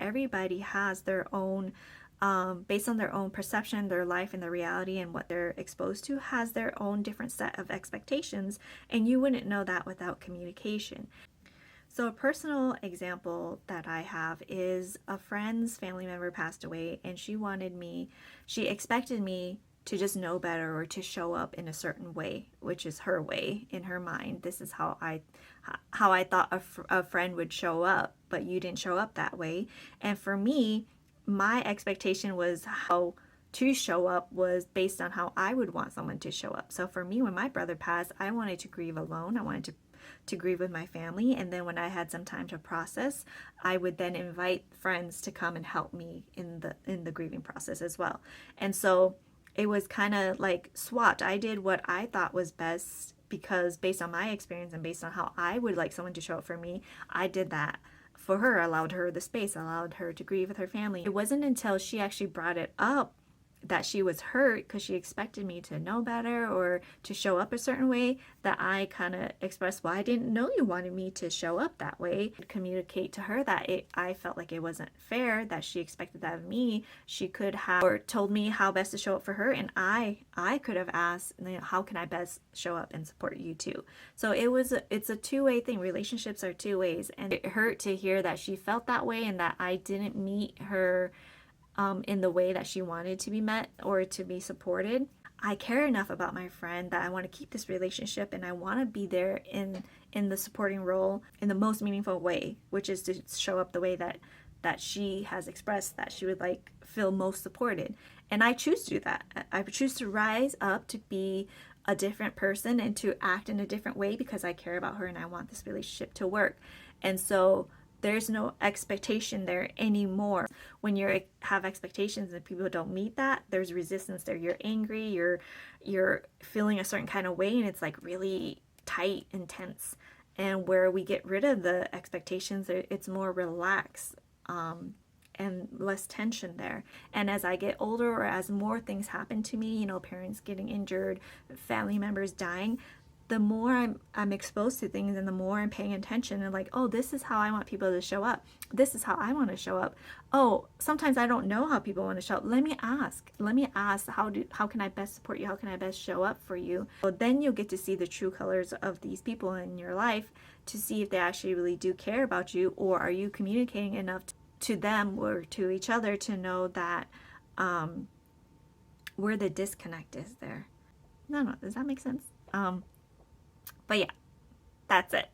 everybody has their own, based on their own perception, their life and their reality and what they're exposed to, has their own different set of expectations, and you wouldn't know that without communication. So a personal example that I have is a friend's family member passed away, and she expected me to just know better or to show up in a certain way, which is her way in her mind. This is how I thought a friend would show up, but you didn't show up that way. And for me, my expectation was how to show up was based on how I would want someone to show up. So for me, when my brother passed, I wanted to grieve alone. I wanted to grieve with my family, and then when I had some time to process, I would then invite friends to come and help me in the grieving process as well. And so it was kind of like swapped. I did what I thought was best because based on my experience and based on how I would like someone to show up for me, I did that for her, allowed her the space, allowed her to grieve with her family. It wasn't until she actually brought it up that she was hurt because she expected me to know better or to show up a certain way that I kind of expressed, well, I didn't know you wanted me to show up that way. Communicate to her that I felt like it wasn't fair that she expected that of me. She could have or told me how best to show up for her, and I could have asked, how can I best show up and support you too. So it's a two-way thing. Relationships are two ways, and it hurt to hear that she felt that way and that I didn't meet her in the way that she wanted to be met or to be supported. I care enough about my friend that I want to keep this relationship, and I want to be there in the supporting role in the most meaningful way, which is to show up the way that she has expressed that she would like feel most supported. And I choose to do that. I choose to rise up to be a different person and to act in a different way because I care about her and I want this relationship to work. And so there's no expectation there anymore. When you have expectations and people don't meet that, there's resistance there. You're angry, you're feeling a certain kind of way, and it's like really tight and tense. And where we get rid of the expectations, it's more relaxed and less tension there. And as I get older or as more things happen to me, parents getting injured, family members dying, the more I'm exposed to things and the more I'm paying attention and like, oh, this is how I want people to show up. This is how I want to show up. Oh, sometimes I don't know how people want to show up. Let me ask, how can I best support you? How can I best show up for you? So then you'll get to see the true colors of these people in your life to see if they actually really do care about you, or are you communicating enough to them or to each other to know that where the disconnect is there. No, does that make sense? But yeah, that's it.